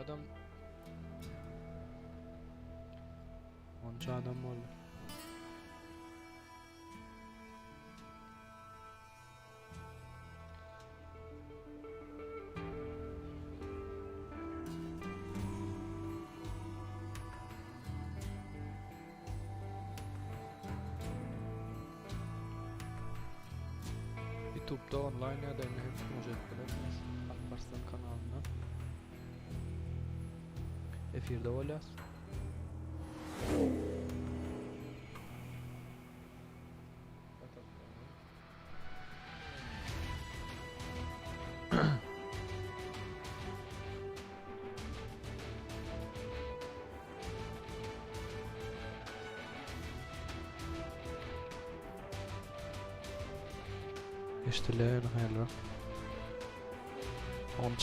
adam 10 adam bo'ldi. YouTube'da online ya da hem proje ettiler. Alparslan kanalına. Efirde olas. İşte hayırlı.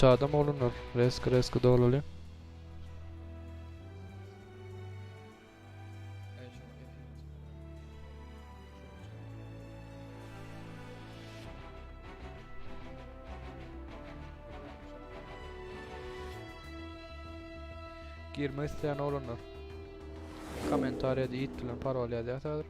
10 adam olunur. Resk dolu. Girme isteyen olunur. Komentarya da itilen parol yazıyordur.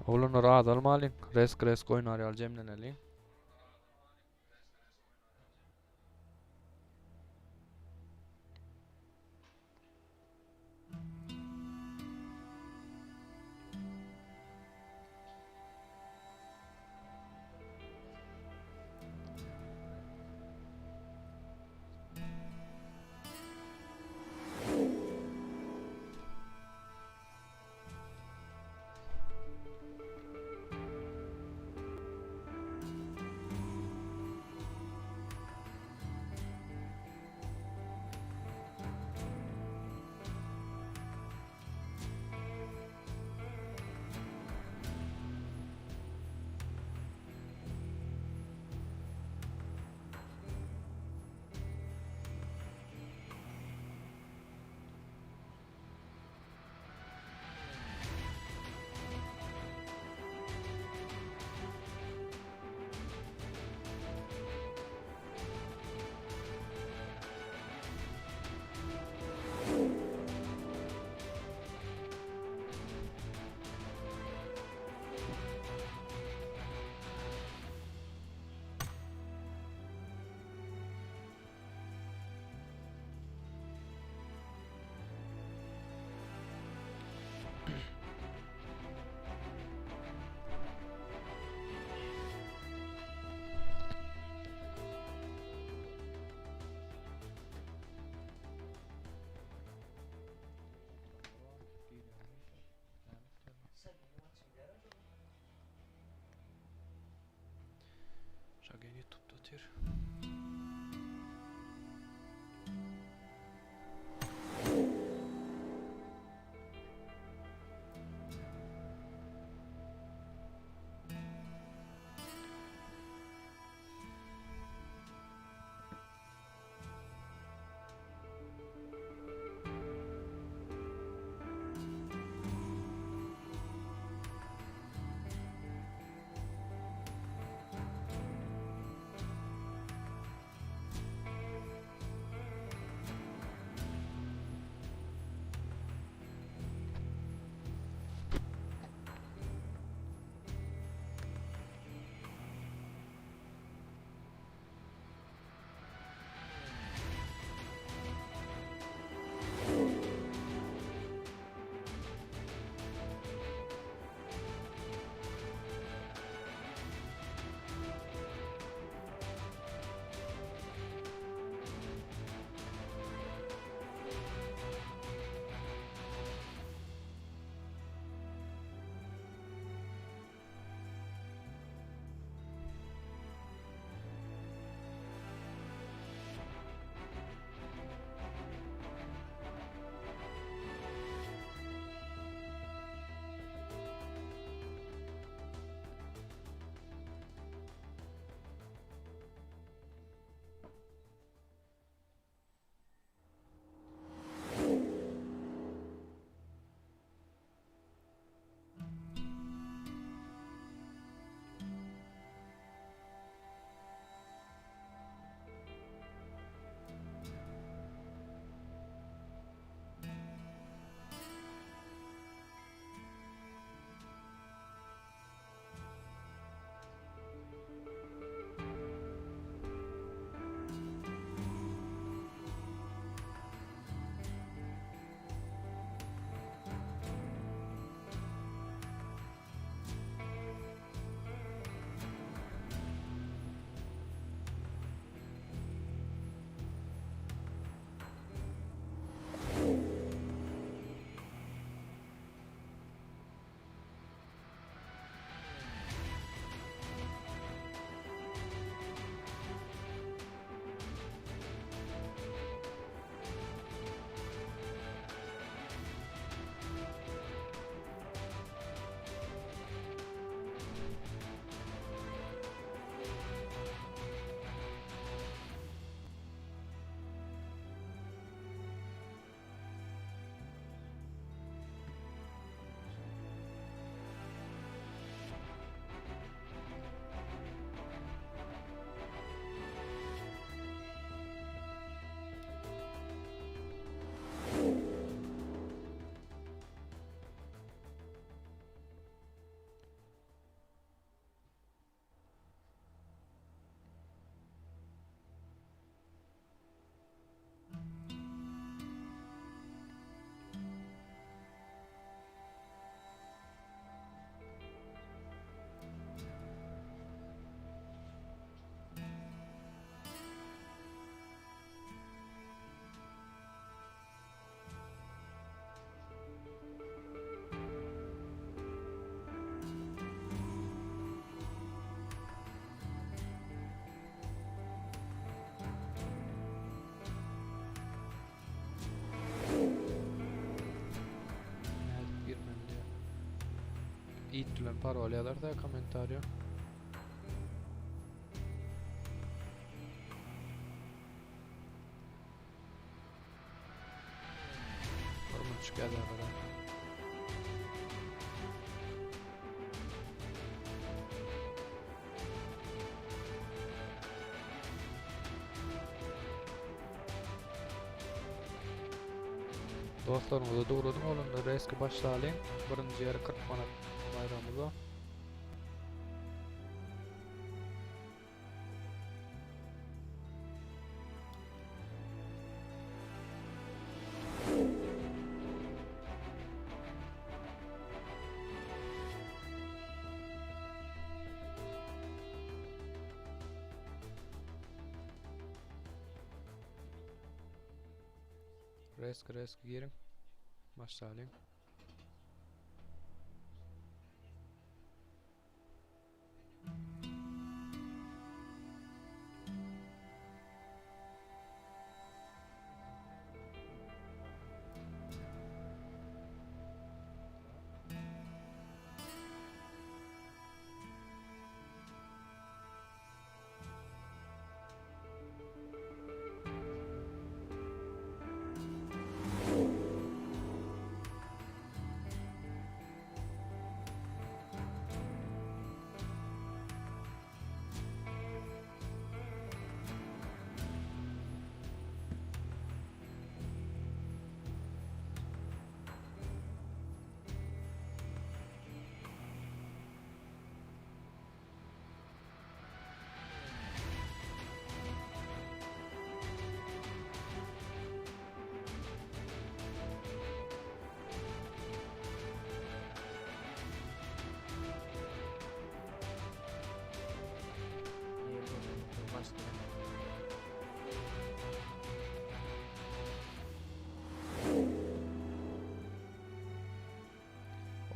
Olunur adal malin. Resk oynar yal cemleneli. Again youtube.hier. Itlen paroli da commentario. Orman çıkıyor da böyle. Dostlarımıza doğrudum oğlum da reski başlayalım. Birinci yarı 40 manat bayramımıza. Reski girin. Başlayalım.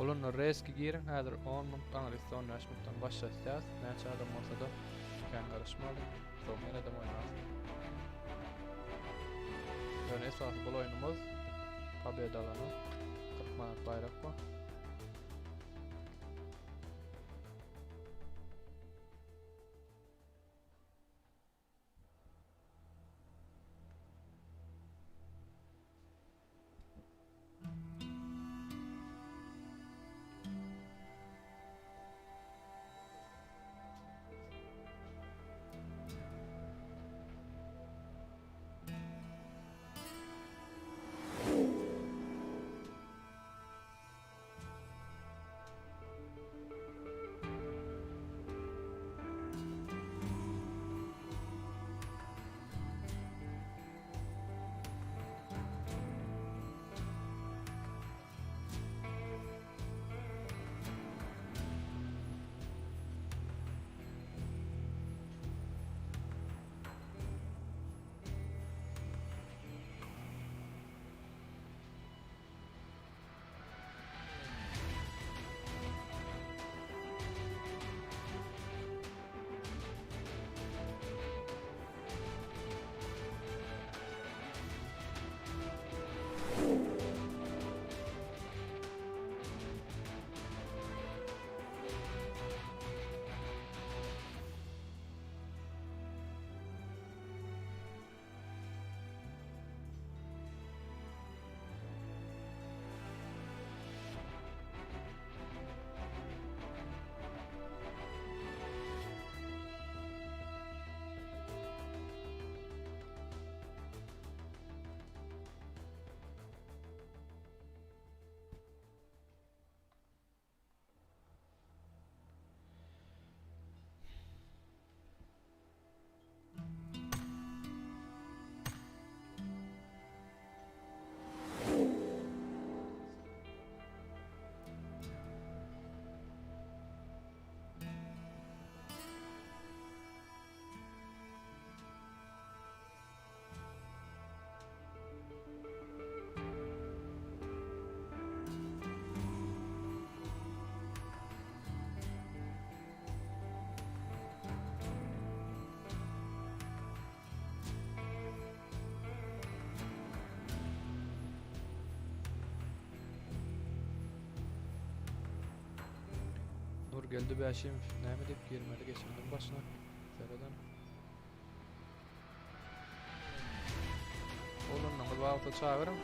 Olunlar reski girin. Häzir 10 minut, analiz 15 minutdan başlayacağız. Näçe adam bolsa da kän garışmaly. Soň ýene adam oýnar. Yani esasy bol oýnumyz Pobeda alany 40 manat bayrak var. Nur geldi beşim. Näme dep girmeli geçirdim başına. Seradan. Olun namaz wagty çağırım.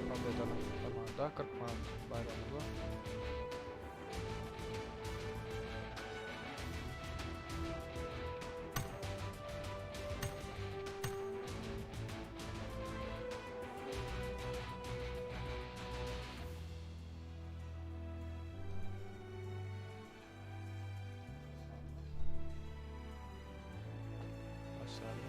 Pobeda'nın zamanında 40 manat bayramı var. Aşağı.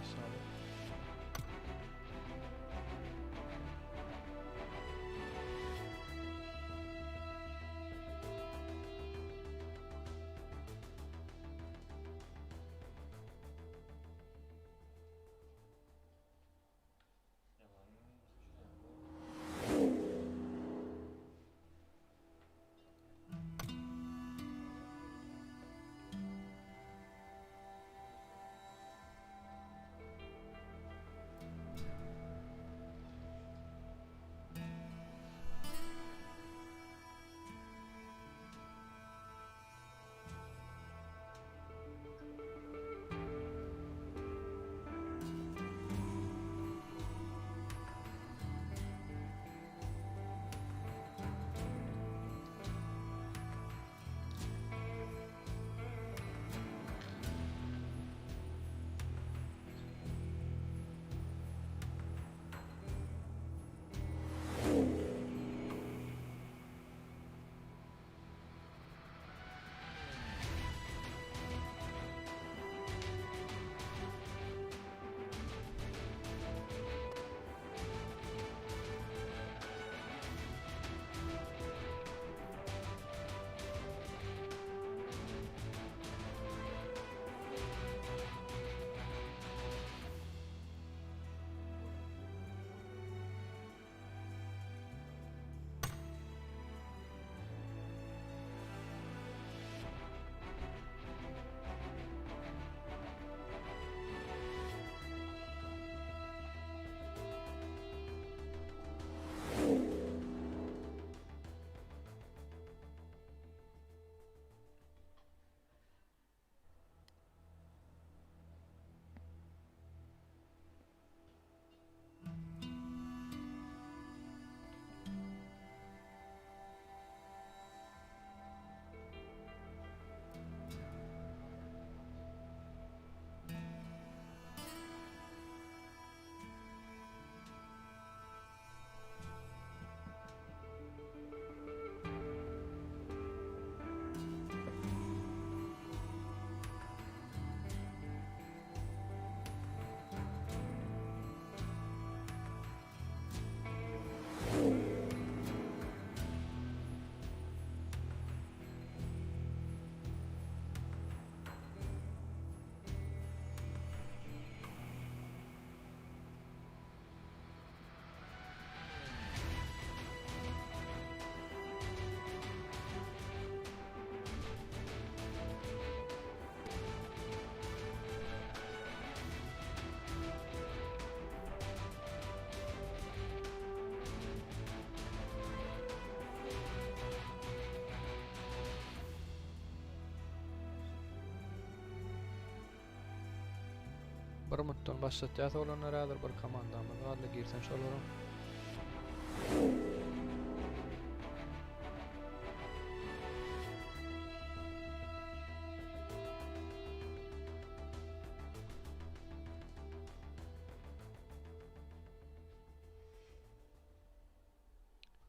Bir minutdan başlatacağız olanlar hazır bir komandamız var. Girsen şolaram.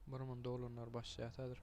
Bir minutda olanlar başlayat hazır.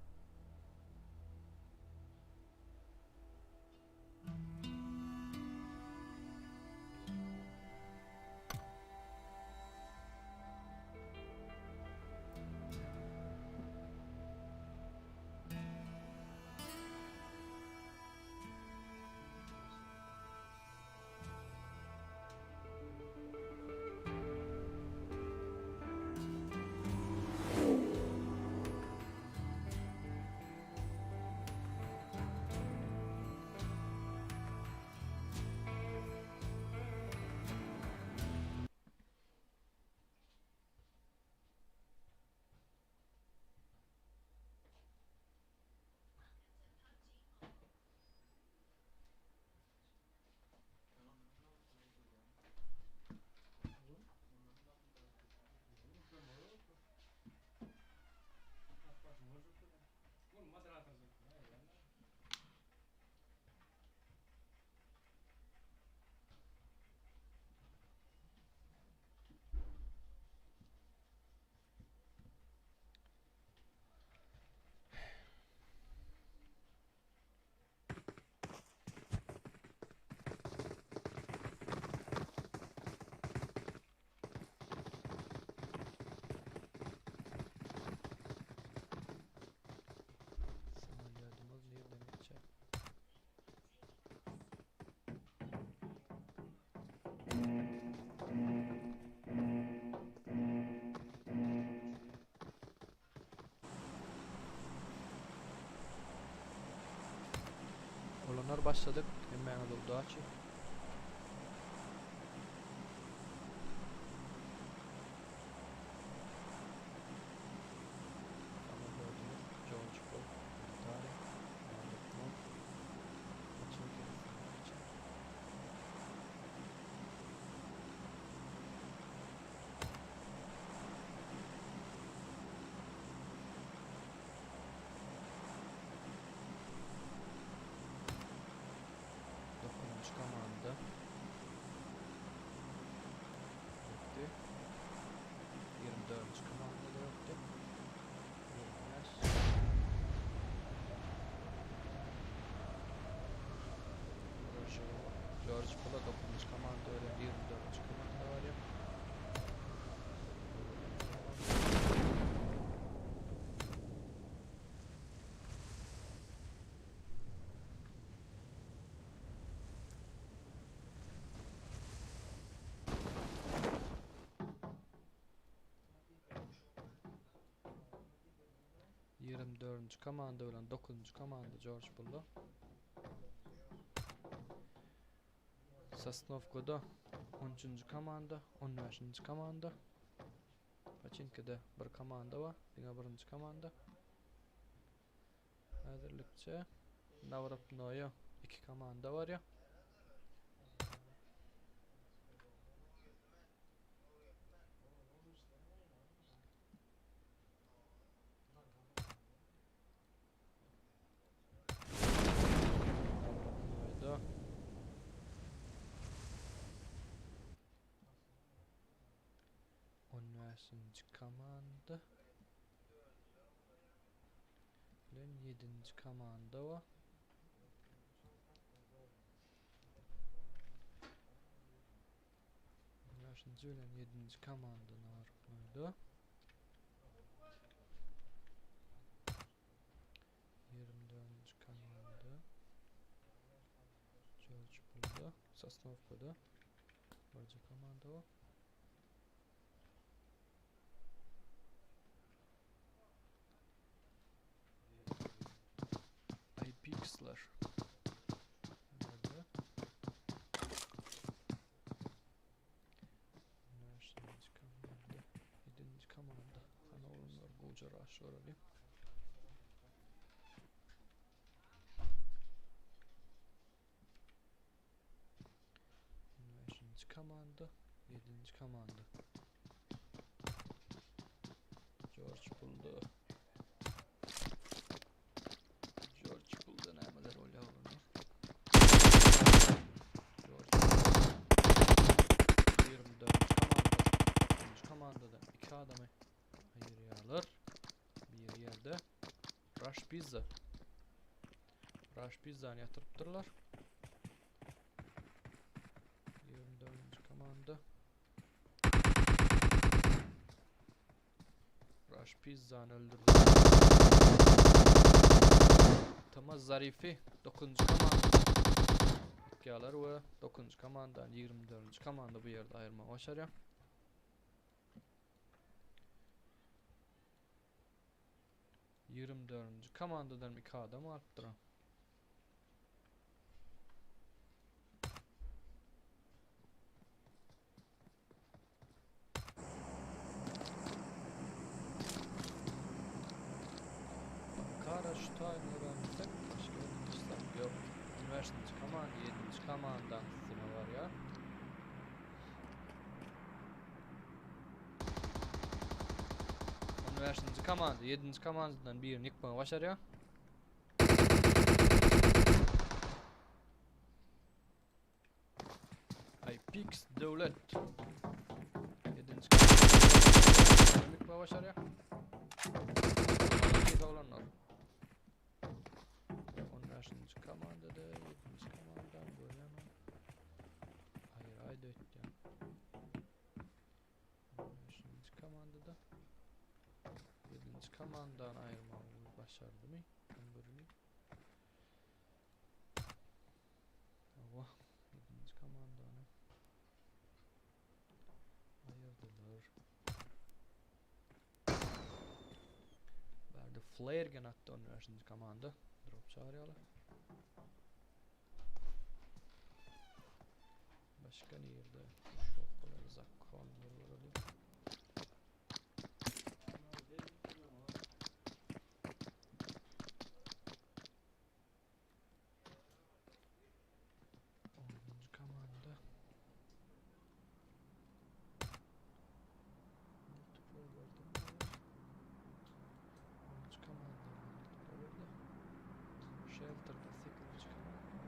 Samolyotimiz nereden geçecek? Olanlar başladık. Hemen oldu açı. Samolyotimiz George Bull. Tarih. Mahmut Mon. Açın keresini açın. Dokunmuş komanda. Bitti. 24. komanda da öttü. 25. George Bull'a dokunmuş komanda öyle 24. komanda var ya. ...24. komanda olan 9. komanda George Bull'da. Sosnovko'da 13. komanda, 15. komanda. Paçinki'de bir komanda var, yine 1. komanda. Hazırlıkça Navratno'ya 2 komanda var ya. Hayda. On beşinci komanda. Bilen 7. komanda var. Yaşıncı bilen 7. komanda Navratno'ydu. 24. komanda George Bull'da, Sosnovko'da. Barca komanda var. IPX'lar. Nerede? Üniversiteci komanda. 7. komanda. Hani onlar Gujar aşağı alayım. Üniversiteci komanda. komanda, 7. komanda. George buldu. George buldu, nämeler bolýar bunu. George 24 komanda. Komandada 2 adamı ayırýarlar. Bir yerde Rush Pizza. Rush Pizza'nı yatırıptırlar. 24. komanda. Rush Pizza'nı öldürdü. Tamaz Zarifi 9. komanda. Hikayeler ve 9. komandan 24. komanda bu yerde ayırma başarıyor. Komandadan 2 adam arttıran. Ankara şu tane öğrenmişsek başka öğrenmişsek yok. Üniversiteci komanda 7. komandan sınıf var ya. Üniversiteci komanda 7. komandadan birini yıkmaya başarıyor. Apex Devlet 7. komandadan yıkmaya başarıyor. İki olanlar. 15. komandada 7. komandan böyle mi? Hayır haydi öttü ya. 15. komandada 7. komandan ayırmamı başardı mı? Ömrünü. Allah 7. komandanı ayırdılar. Verdi flare gen attı 15. komanda. Drop çağırıyorlar. Başka yerde çok kolay zakon vurulur. Komanda. Multiple verdi. 10. komanda multiple verdi. Shelter'da 8. komanda.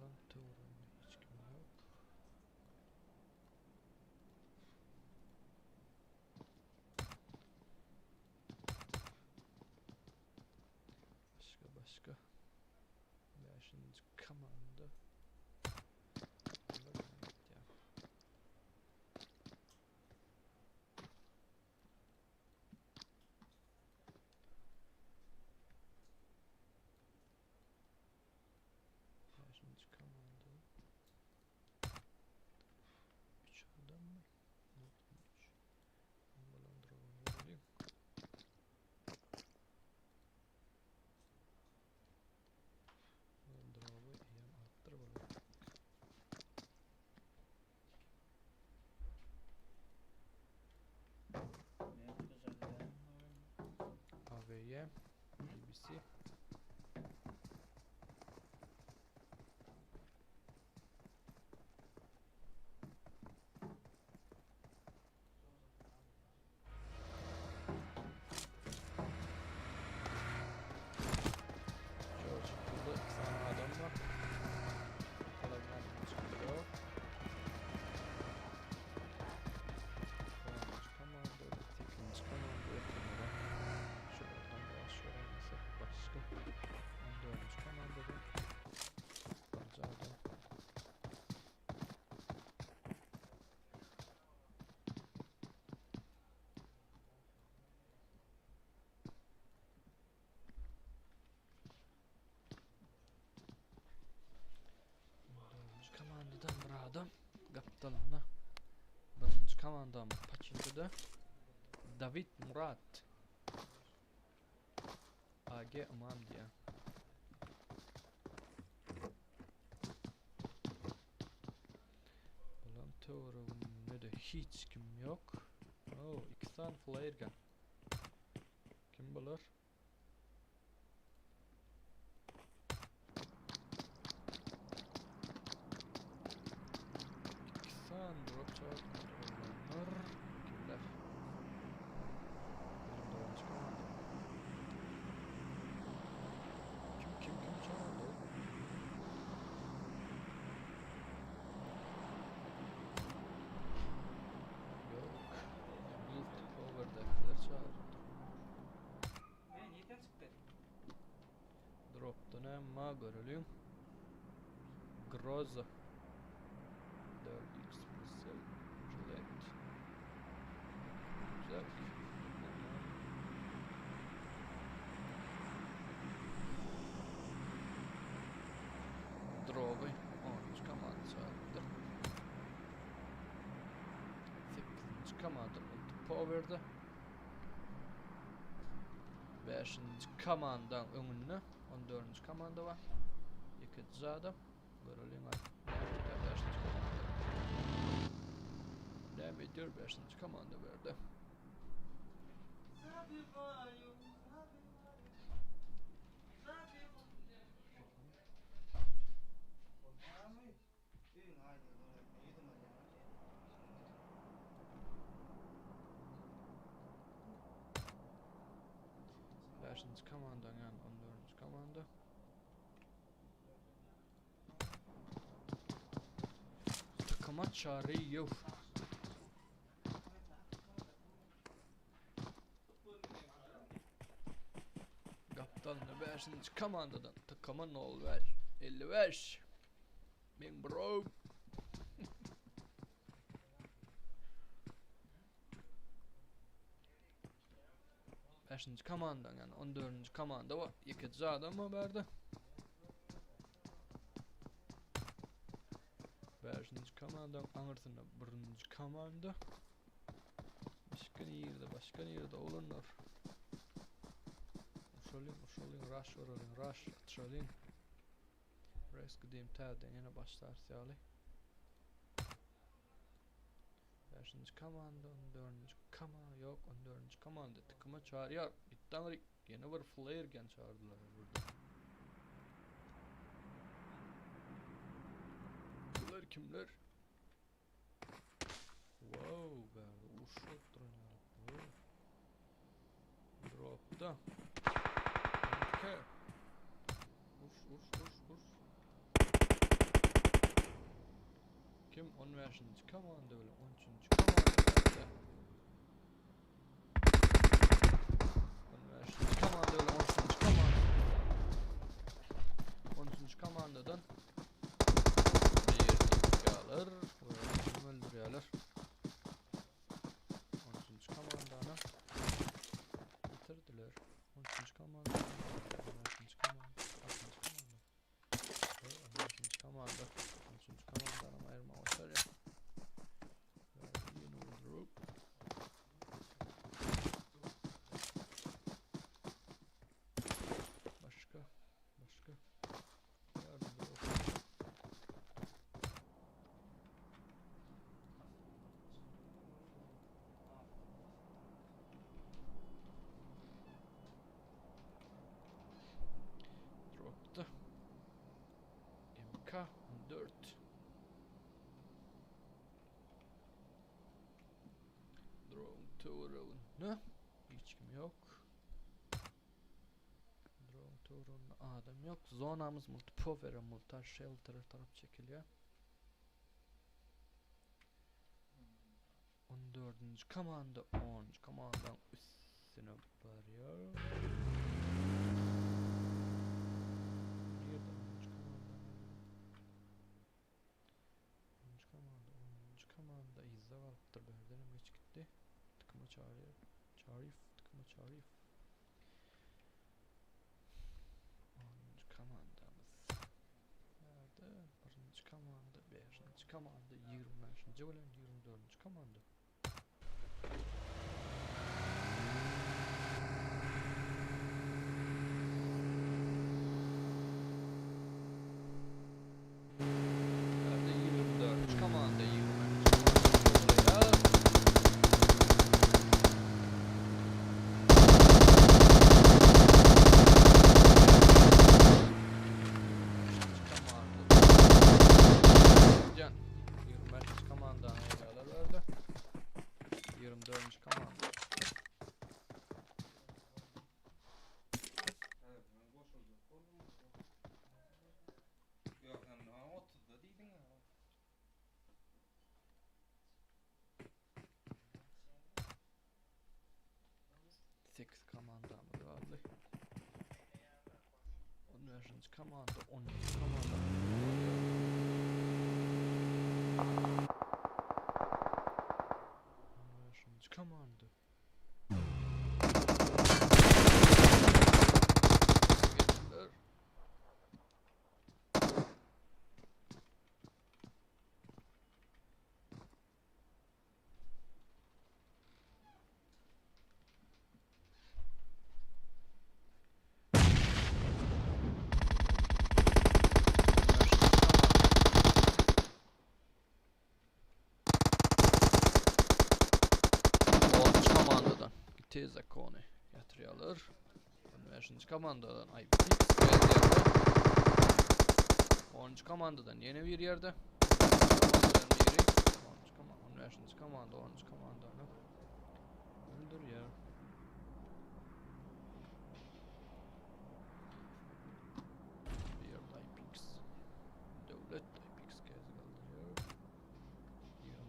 Lan Tuğrul'da hiç kim yok. Başka 5. komanda. Vallahi evet ya. Beşinci komanda. 3 adam mı? Yok 3. Havalandıralım vereyim. Havalandıralım iyi arttır bakalım. AVY BBC George burada 2 tane adam var. Kalabilen çıkıyor. 10. komanda 8. komanda yakınlara. Şuradan başlayalım mesela başka. 14. komandada Barca adam. Komandadan bir adam kaptanına 1. komandan Paçinko'da David Murat AG Amandia Ulan Tuğrul Müdük hiç kim yok. Oo, 2 tane flare gun. Kim bular? İksan drop charge olanlar kimler? Benim de var çıkamadı. Kim çağırdı oğlum? Yok. Multipower'dakiler çağırdı. Drop'ta ne ma görülüyor? Groza 4x missile roulette. Güzel. Drogi 13 command çağırdı. 8. command multipower'da. 5. command'dan önüne 14. command'a var. 2 adam. Görülüyor var. Ne ediyor 5. command'a verdi. Beşinci komandan yani 14. komanda. Takıma çağırıyor. Kaptanla 5. komandadan takıma nol ver. 55. Min bro. Beşinci komandan yani 14. komanda var. 2 adam mı verdi? 5. komandan anırsında 1. komanda. Başka yerde olurlar. Uçalım, rush oralım, rush uçalım. Rescue diyeyim terden yine başlar siyali. 5. komanda, 14. komanda yok, 14. komanda tıkıma çağırıyor. İttanrik yine bir flare gun çağırdılar burada. Bunlar kimler? Wow be, uşak duruyor. Drop'ta. Okay. Urs. Kim 15. komanda öyle 13. komanda. 15. komanda öyle 13. komanda. 13. komandadan bir alır. Öldürüyorlar. 13. komandana bitirdiler. 13. komanda. 15. komanda. 6. komanda. 15. komanda. 13. komandanın ayırma başlar ya. Yeni öldürüp. Başka. Yardımda yok. Drop'ta. MK4. Drone Tour'un ne? Hiç kim yok. Drone Tour'un adam yok. Zonamız multipower'a multi shelter'a taraf çekiliyor. 14. komanda 10. komandan üstüne varıyor. Nerede 10. komanda? 10. komanda 10. komanda izle vardır berdenim geç gitti. Tıkıma çağırıyor. Tıkıma çağırıyor. 10. komandamız. Nerede? 1. komanda, 5. komanda, 20. olan 24. komanda. Nerede 24. komanda, 20. komanda. 24. komanda. Sekiz komandamız vardı. 15. komanda, 12. komanda. 15. komanda. Geçtiler. Komandadan tez akone yatırıyorlar. 15. komandadan IPX geldi yerde. 10. komandadan yeni bir yerde. 15. komanda 10. komandanı öldürüyor. Bir yerde IPX. Devlet IPX geldi kaldırıyor.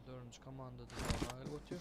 24. komandada da nail batıyor.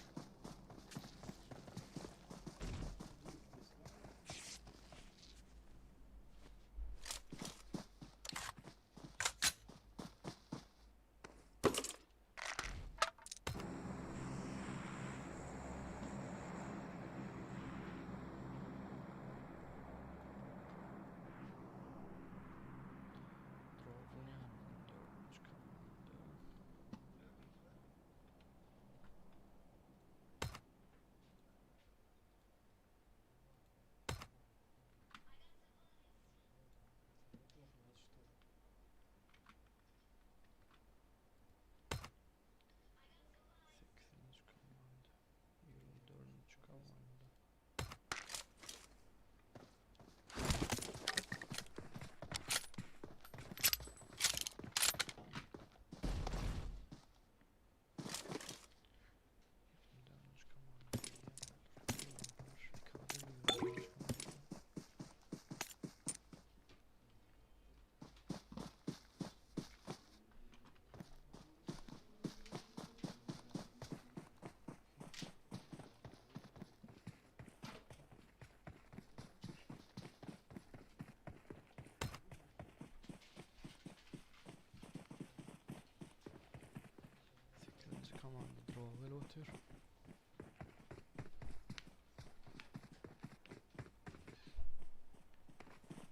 Komanda dravel atıyor.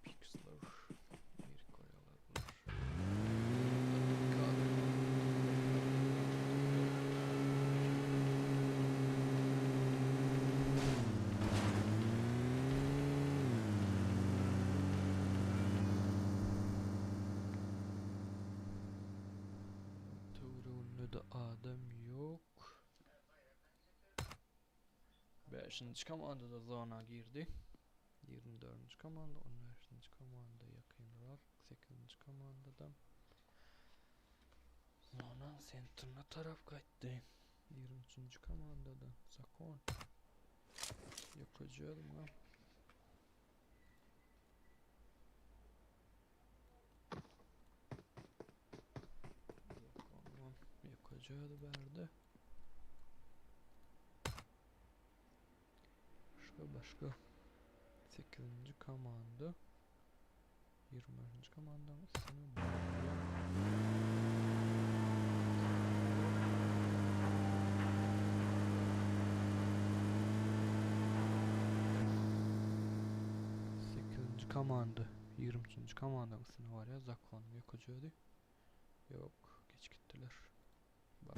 Pixlar bir koyalar bunlar. Turunlu da adam yok. 5. komanda da zona girdi. 24. komanda, 15. komanda yakınlar. 8. komandadan zona center'ına taraf kaydı. 23. komandada Zakon yakacağız mı? Zakon yakacağı verdi. Başka 8. komanda 20. komandamız seni bağlıyor. Komanda 20. komandamız seni var ya Zakon yakacağı yok geç gittiler. Bak.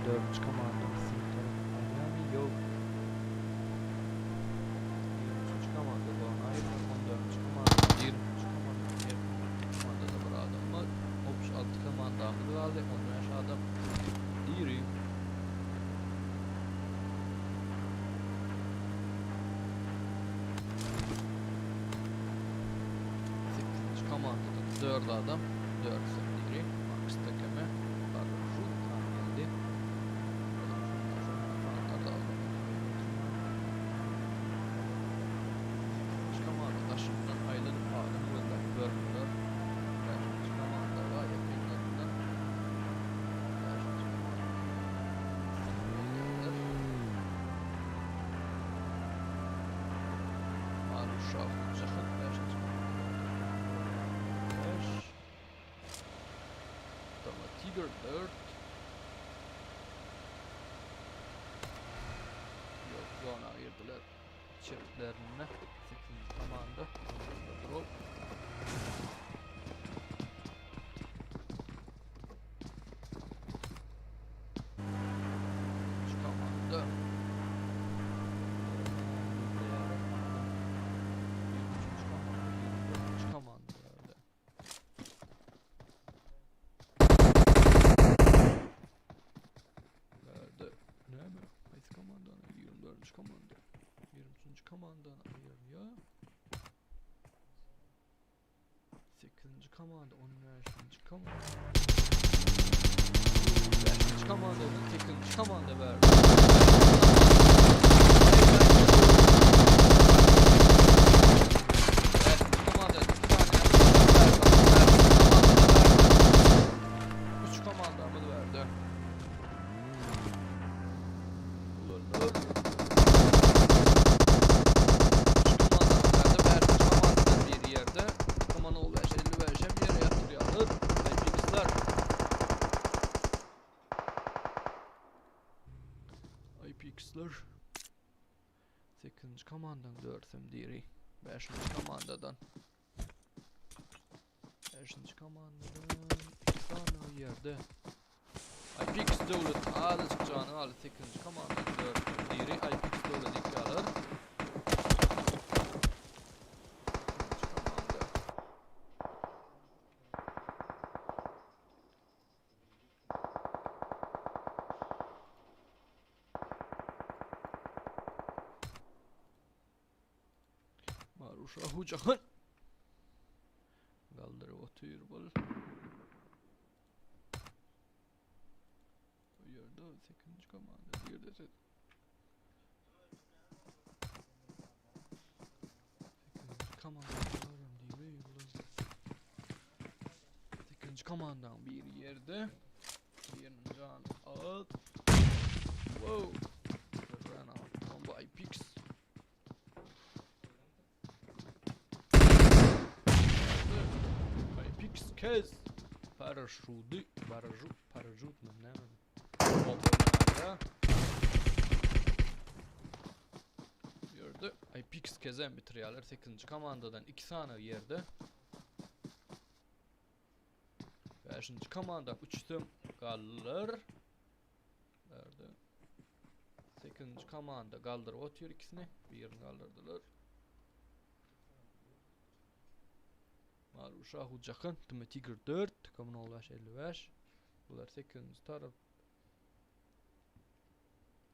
Dördüncü komandamız sınıf tarafı. 4 adam. 4 biri. Max takımı. Parachut tam geldi. Fanlar da aldım. Çıkamadı. Taşımdan ayrılıp aldım. Böyle bölümler. Çıkamadı. Var yakınlarından. Maruşah. Uzakın. Tiger 4. Yok, zona ayırdılar içeriklerine. 8. komanda. Drop. Şu komanda. Şu komanda. Komanda 23. komandan ayırıyor. 8. komanda 15. komanda 5. komandanın 8. komanda verdi. Komanda 3 komandamız verdi. Pixler 8. komandan 4'üm diri 5. komandadan 5. komandadan 2 tane yerde IPX devlet adı çıkacağını alı 8. komandan 4'üm diri IPX devlet ikyalar. Maruşa hucakın. Kaldırı otur bol. Bu yerde 8. komanda. Yerde 8. komanda. 8. komandan bir yerde. Bir can alt. Wow. Run out. Bomba IPX. Kez paraşütü parachut mu ne? Oldu. Gördü. IPX kezen bitiriyorlar 8. komandadan 2 tane yerde. 5. komandan 3'tüm kalır. Nerede? 8. komanda kaldırıp atıyor ikisini. Birini kaldırdılar. Maruşa hucakın. Tüme Tiger 4. Takımın 15-55. Bunlar 8. taraf.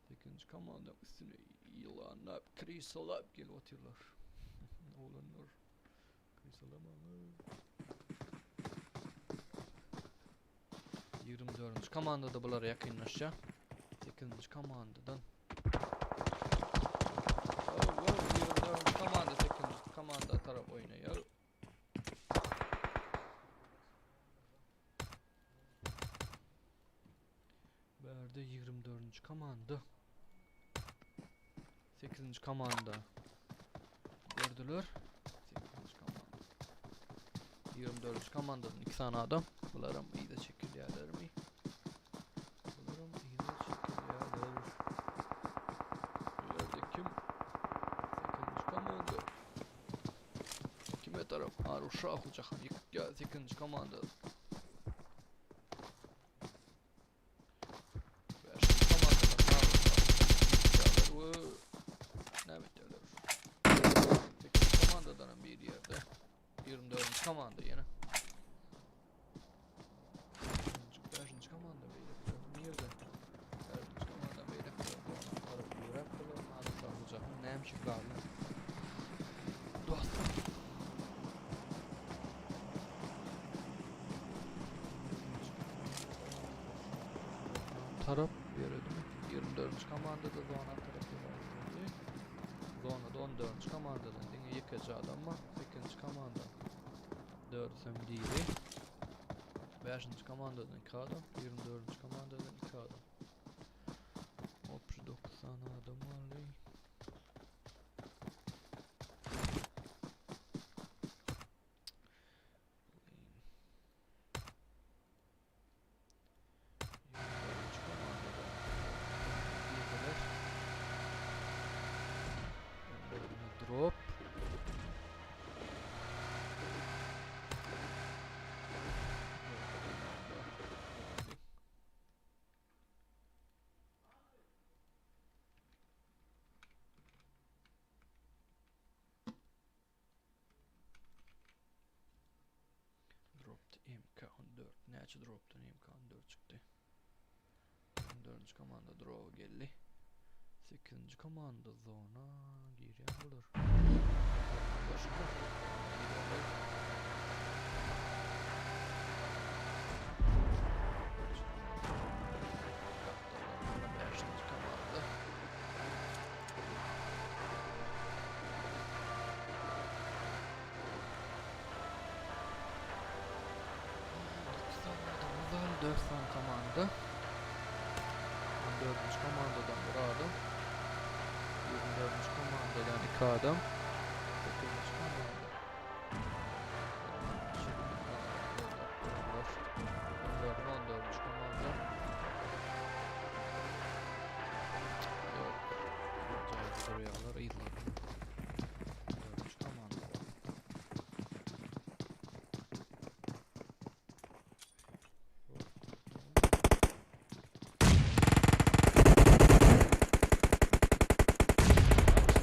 8. komanda üstüne yılanlap, krisalap gelip atıyorlar. Oğlanlar. Krisalamalar. 24. komandada bunlar yakınlaşacak. 8. komandadan. Oh, 24. komanda 8. komanda taraf oynuyor. Verdi 24. komanda 8. komanda gördüler 8. komanda 24. komandanın 2 tane adam bunlarım iyi de çekiliyorlar mı? Bunlarım iyi de çekiliyorlar. Yerde kim? 8. komanda kime taraf? Aruşa hucakan ya 8. komanda bir yerde 24. komanda yine 5. komanda bir yerde 5. komanda bir yerde tarafı yaptılar Aruşa hucakan neyim çıkarlı dostum taraf verildi. 24. komandada zona tarafı verildi. Zonada 14. komandadan dine yıkıcı adam var. 8. komanda 4 değil. 5. komandadan 2 adam. 24. komandadan 2 adam. Hop 90 adam var. Drop. Dropped MK14. Näçe drop'tan MK14 çıktı. 24. komanda drop geldi. 8. komanda zona girýän bolar. Başka. Beşinci komanda. Dörtsan komanda. 14. komandadan bir adam. 24. komandadan 2 adam. 8. komanda. 14. komanda. Yok. Acayip soruyorlar. İyiler. 14. komanda.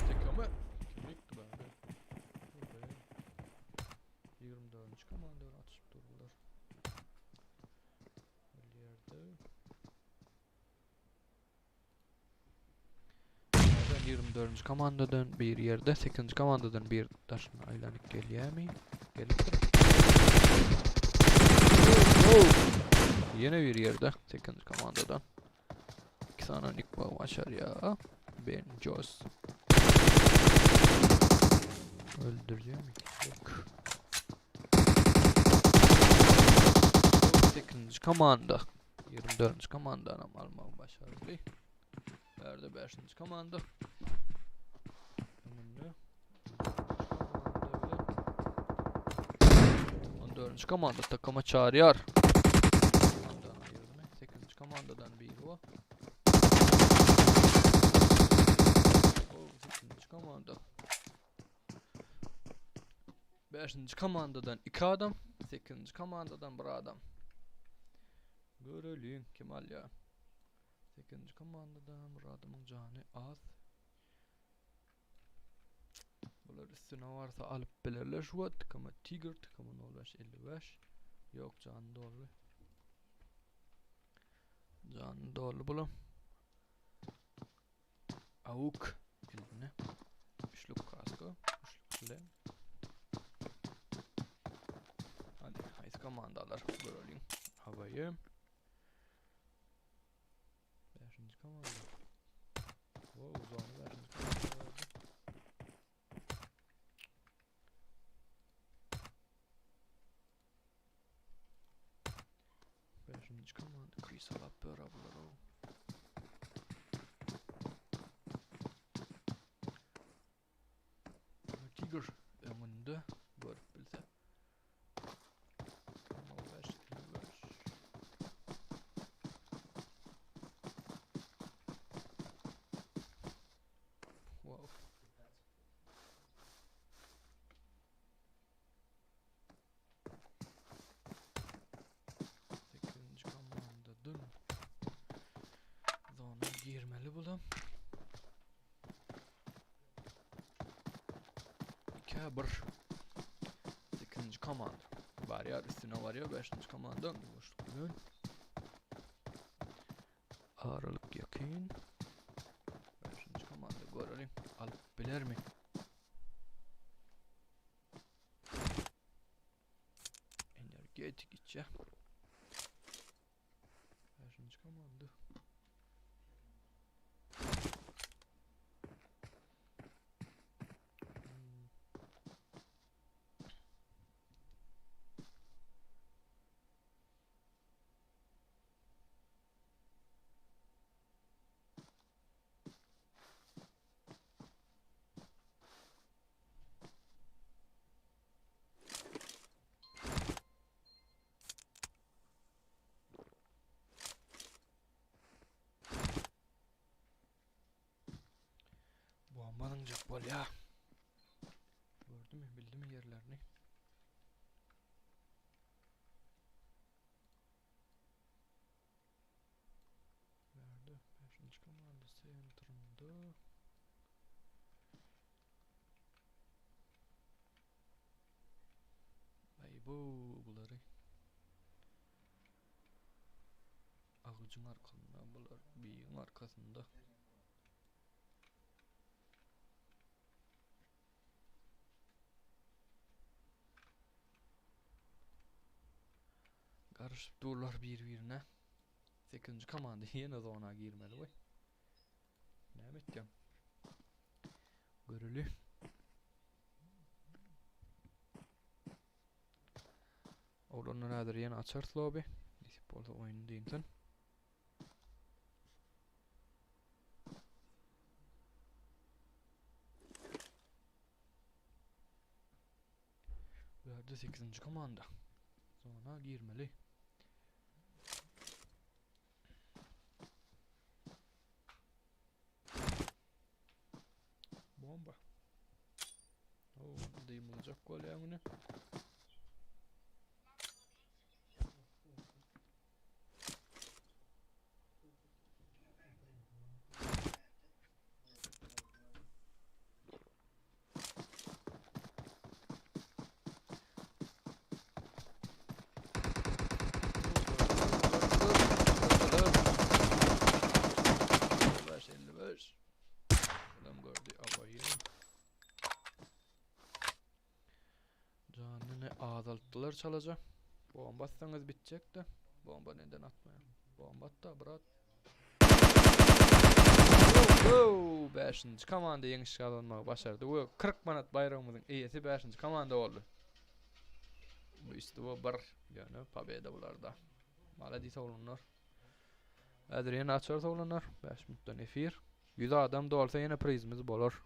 Tekame. Kimlikti bari. 24. komanda atışıp durdular. Bir yerde. Ben 24. komandadan bir yerde, 8. komandadan bir taşına aylanıp gelýärmi? Gelip dur. Yine bir yerde, 8. komandadan. 2 tane nikba açar ya. Ben Jos. Öldüreceğim mi? Yok. 8. komanda. 24. komandanı almam başarılı. Nerede 5. komanda? Önümde. 14. komanda takıma çağırıyor. Komandan ayırdı. 8. komandadan biri o. 8. komanda. 5. komandadan 2 adam. 8. komandadan 1 adam. Görelim Kemal ya. 8. komandadan bir adamın canı az. Bular üstüne varsa alıp belirler şu an. Tıkama Tiger, tıkama 0555. Yok canı dolu. Canı dolu bulam. Avuk. Eline. Üçlük kasko. Üçlük kule. Hadi hayız komandalar. Görelim. Havayı. 5. komanda. Wow, zonu 5. komanda verdi. Beşinci komanda kıysalap beraber o. Tiger önünde görüp bilse. Ama 5 5. Wow. Zona girmeli bulam. 2-1. 8. komanda. Var ya üstüne var ya 5. komanda. Boşluk. Ağırlık yakın. 5. komanda görelim. Alıp bilir mi? Energetik içe. 5. komanda. alınacak bol ya. Gördü mü, bildi mi yerlerini? Verdi. 5. komanda center'ında. Ay buları. Ağacın arkasında bular. Biyin arkasında. Karışıp durlar birbirine. 8. komanda yine zona girmeli boy. Ne etken? Görülü. Oğlanlar nedir yine açart lobby. Disip orada oyunu deyinsen. Verdi 8. komanda. Zona girmeli. Bomba. Oo, duyulacak gol ya bunu. Adam gördü abayı. Canını azalttılar çalacak. Bomba atsanız bitecek de. Bomba neden atmaya? Bomba attı bırak. 5. komanda yeniş alınmayı başardı. Bu 40 manat bayrağımızın iyisi 5. komanda oldu. Bu işte bu bir yani pabeda bularda. Maladi savunlar. Adrian açar savunlar. 5 minuttan efir. 100 adam da olsa yine prizimiz bolur.